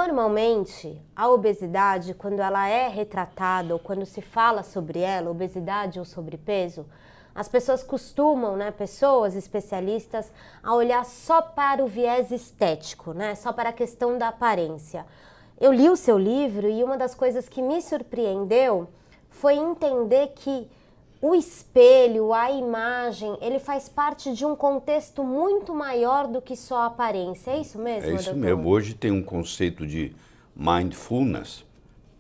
Normalmente, a obesidade, quando ela é retratada ou quando se fala sobre ela, obesidade ou sobrepeso, as pessoas costumam, pessoas especialistas, a olhar só para o viés estético, só para a questão da aparência. Eu li o seu livro e uma das coisas que me surpreendeu foi entender que o espelho, a imagem, ele faz parte de um contexto muito maior do que só a aparência. É isso mesmo, É isso doutor? mesmo. Hoje tem um conceito de mindfulness,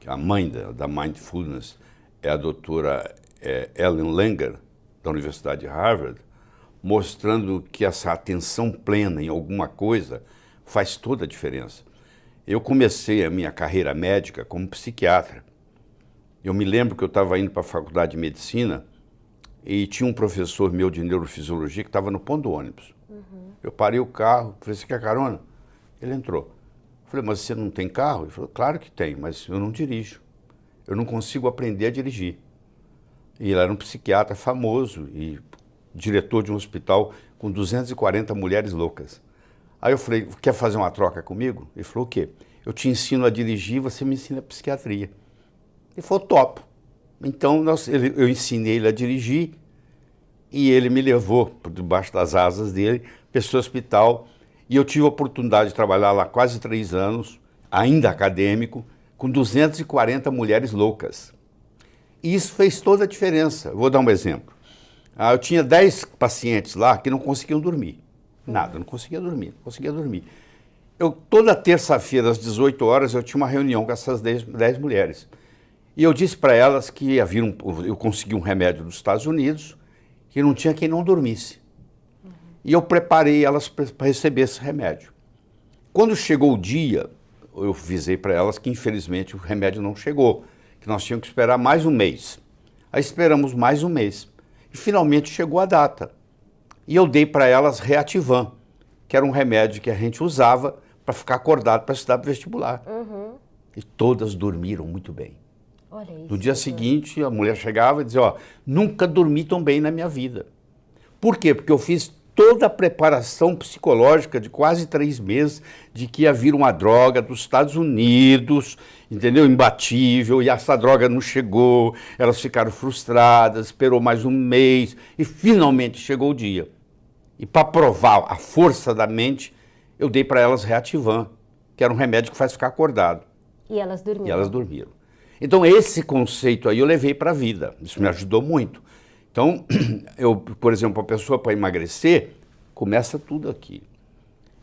que a mãe da mindfulness é a doutora Ellen Langer, da Universidade de Harvard, mostrando que essa atenção plena em alguma coisa faz toda a diferença. Eu comecei a minha carreira médica como psiquiatra. Eu me lembro que eu estava indo para a faculdade de medicina e tinha um professor meu de neurofisiologia que estava no ponto do ônibus. Eu parei o carro, falei, você quer carona? Ele entrou. Eu falei, mas você não tem carro? Ele falou, claro que tem, mas eu não dirijo. Eu não consigo aprender a dirigir. E ele era um psiquiatra famoso e diretor de um hospital com 240 mulheres loucas. Aí eu falei, quer fazer uma troca comigo? Ele falou, o quê? Eu te ensino a dirigir, você me ensina a psiquiatria. Ele falou, topo. Então eu ensinei ele a dirigir e ele me levou por debaixo das asas dele para esse hospital. E eu tive a oportunidade de trabalhar lá quase 3 anos, ainda acadêmico, com 240 mulheres loucas. E isso fez toda a diferença. Vou dar um exemplo. Eu tinha 10 pacientes lá que não conseguiam dormir. Nada, não conseguia dormir, não conseguia dormir. Toda terça-feira, às 18 horas, eu tinha uma reunião com essas 10 mulheres. E eu disse para elas que eu consegui um remédio dos Estados Unidos, que não tinha quem não dormisse. E eu preparei elas para receber esse remédio. Quando chegou o dia, eu avisei para elas que, infelizmente, o remédio não chegou, que nós tínhamos que esperar mais um mês. Aí esperamos mais um mês. E finalmente chegou a data. E eu dei para elas Reativan, que era um remédio que a gente usava para ficar acordado para estudar para vestibular. E todas dormiram muito bem. Olha isso, No dia seguinte, a mulher chegava e dizia, nunca dormi tão bem na minha vida. Por quê? Porque eu fiz toda a preparação psicológica de quase 3 meses de que ia vir uma droga dos Estados Unidos, entendeu? Imbatível, e essa droga não chegou, elas ficaram frustradas, esperou mais um mês e finalmente chegou o dia. E para provar a força da mente, eu dei para elas Reativan, que era um remédio que faz ficar acordado. E elas dormiram. E elas dormiram. Então, esse conceito aí eu levei para a vida. Isso me ajudou muito. Então, por exemplo, a pessoa para emagrecer, começa tudo aqui.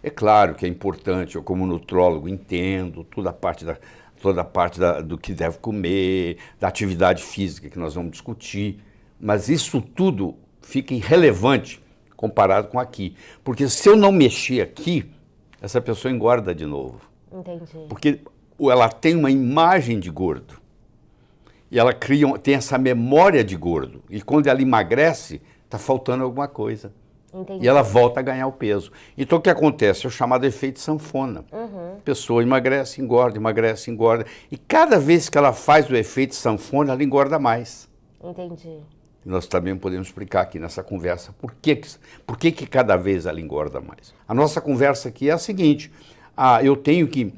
É claro que é importante, eu como nutrólogo entendo toda a parte do que deve comer, da atividade física que nós vamos discutir, mas isso tudo fica irrelevante comparado com aqui. Porque se eu não mexer aqui, essa pessoa engorda de novo. Entendi. Porque ela tem uma imagem de gordo. E ela tem essa memória de gordo. E quando ela emagrece, está faltando alguma coisa. Entendi. E ela volta a ganhar o peso. Então o que acontece? É o chamado efeito sanfona. A pessoa emagrece, engorda. E cada vez que ela faz o efeito sanfona, ela engorda mais. Entendi. Nós também podemos explicar aqui nessa conversa por que cada vez ela engorda mais. A nossa conversa aqui é a seguinte, eu tenho que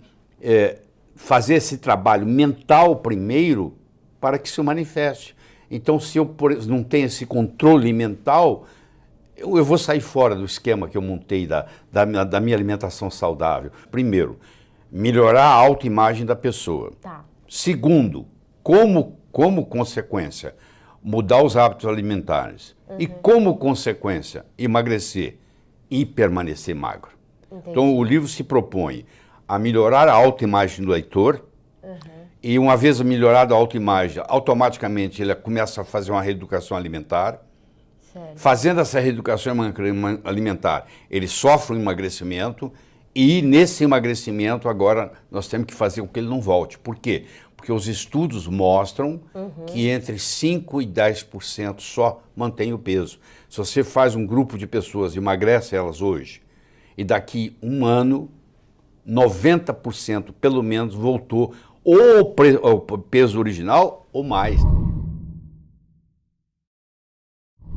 fazer esse trabalho mental primeiro para que se manifeste. Então, se eu não tenho esse controle mental, eu vou sair fora do esquema que eu montei da minha alimentação saudável. Primeiro, melhorar a autoimagem da pessoa. Tá. Segundo, como consequência, mudar os hábitos alimentares. E como consequência, emagrecer e permanecer magro. Entendi. Então, o livro se propõe a melhorar a autoimagem do leitor. E uma vez melhorada a autoimagem, automaticamente ele começa a fazer uma reeducação alimentar. Certo. Fazendo essa reeducação alimentar, ele sofre um emagrecimento e nesse emagrecimento agora nós temos que fazer com que ele não volte. Por quê? Porque os estudos mostram que entre 5% e 10% só mantém o peso. Se você faz um grupo de pessoas e emagrece elas hoje e daqui 1 ano, 90% pelo menos voltou ou ao peso original ou mais.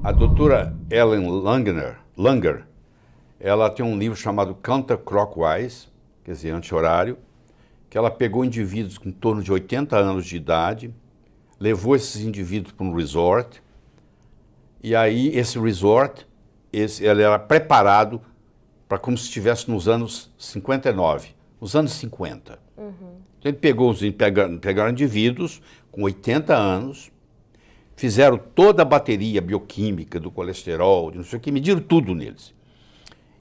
A doutora Ellen Langer, ela tem um livro chamado Counterclockwise, quer dizer, anti-horário, que ela pegou indivíduos com em torno de 80 anos de idade, levou esses indivíduos para um resort, e aí esse resort, ele era preparado para como se estivesse nos anos 59, nos anos 50. Uhum. Então ele pegou pegaram indivíduos com 80 anos, fizeram toda a bateria bioquímica do colesterol, de não sei o que, mediram tudo neles.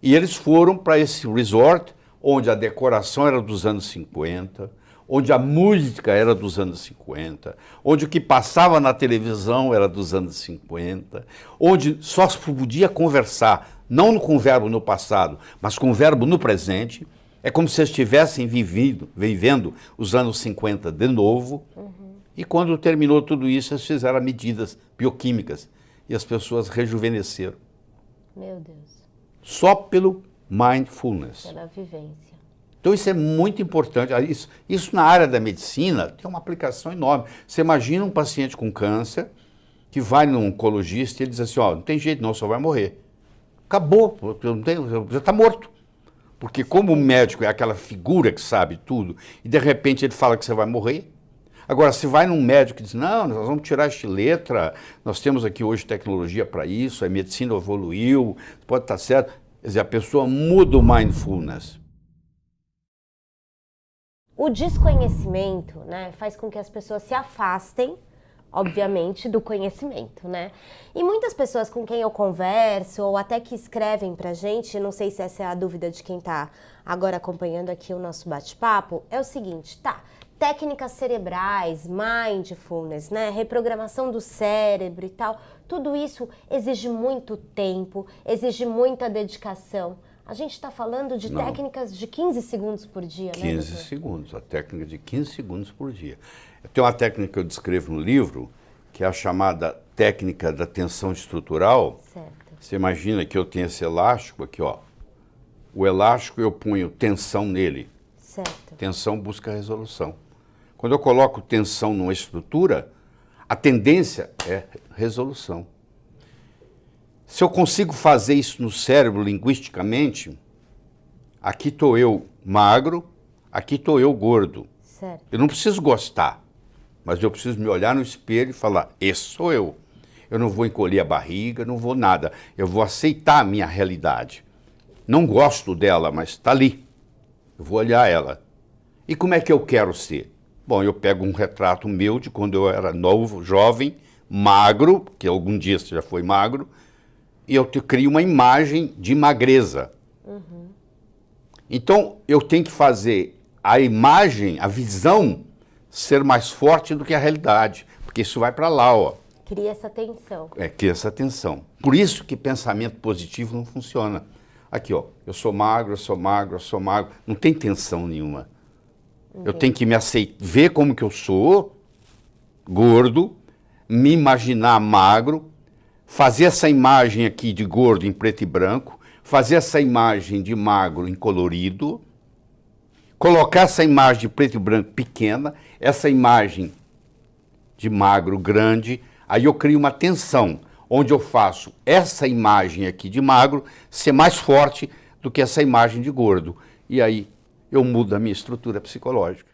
E eles foram para esse resort, onde a decoração era dos anos 50, onde a música era dos anos 50, onde o que passava na televisão era dos anos 50, onde só se podia conversar, não com o verbo no passado, mas com o verbo no presente. É como se eles estivessem vivendo os anos 50 de novo. Uhum. E quando terminou tudo isso, eles fizeram medidas bioquímicas e as pessoas rejuvenesceram. Meu Deus. Só pelo mindfulness. Pela vivência. Então isso é muito importante. Isso na área da medicina tem uma aplicação enorme. Você imagina um paciente com câncer que vai num oncologista e ele diz assim, ó, não tem jeito não, só vai morrer. Acabou, já está morto. Porque como o médico é aquela figura que sabe tudo, e de repente ele fala que você vai morrer. Agora, se vai num médico e diz, não, nós vamos tirar esta letra, nós temos aqui hoje tecnologia para isso, a medicina evoluiu, pode estar certo. Quer dizer, a pessoa muda o mindfulness. O desconhecimento, né, faz com que as pessoas se afastem, obviamente, do conhecimento, né? E muitas pessoas com quem eu converso, ou até que escrevem pra gente, não sei se essa é a dúvida de quem tá agora acompanhando aqui o nosso bate-papo, é o seguinte, tá, técnicas cerebrais, mindfulness, né, reprogramação do cérebro e tal, tudo isso exige muito tempo, exige muita dedicação. A gente está falando de técnicas de 15 segundos por dia, 15 né? 15 segundos, a técnica de 15 segundos por dia. Tem uma técnica que eu descrevo no livro, que é a chamada técnica da tensão estrutural. Certo. Você imagina que eu tenho esse elástico aqui, ó. O elástico eu ponho tensão nele. Certo. Tensão busca resolução. Quando eu coloco tensão numa estrutura, a tendência é resolução. Se eu consigo fazer isso no cérebro linguisticamente, aqui estou eu magro, aqui estou eu gordo. Certo. Eu não preciso gostar, mas eu preciso me olhar no espelho e falar, esse sou eu. Eu não vou encolher a barriga, não vou nada. Eu vou aceitar a minha realidade. Não gosto dela, mas está ali. Eu vou olhar ela. E como é que eu quero ser? Bom, eu pego um retrato meu de quando eu era novo, jovem, magro, que algum dia você já foi magro, e eu crio uma imagem de magreza. Uhum. Então, eu tenho que fazer a imagem, a visão, ser mais forte do que a realidade, porque isso vai para lá, ó. Cria essa tensão. Cria essa tensão. Por isso que pensamento positivo não funciona. Aqui, ó, eu sou magro, eu sou magro, eu sou magro. Não tem tensão nenhuma. Entendi. Eu tenho que me aceitar, ver como que eu sou, gordo, me imaginar magro, fazer essa imagem aqui de gordo em preto e branco, fazer essa imagem de magro em colorido, colocar essa imagem de preto e branco pequena, essa imagem de magro grande, aí eu crio uma tensão, onde eu faço essa imagem aqui de magro ser mais forte do que essa imagem de gordo. E aí eu mudo a minha estrutura psicológica.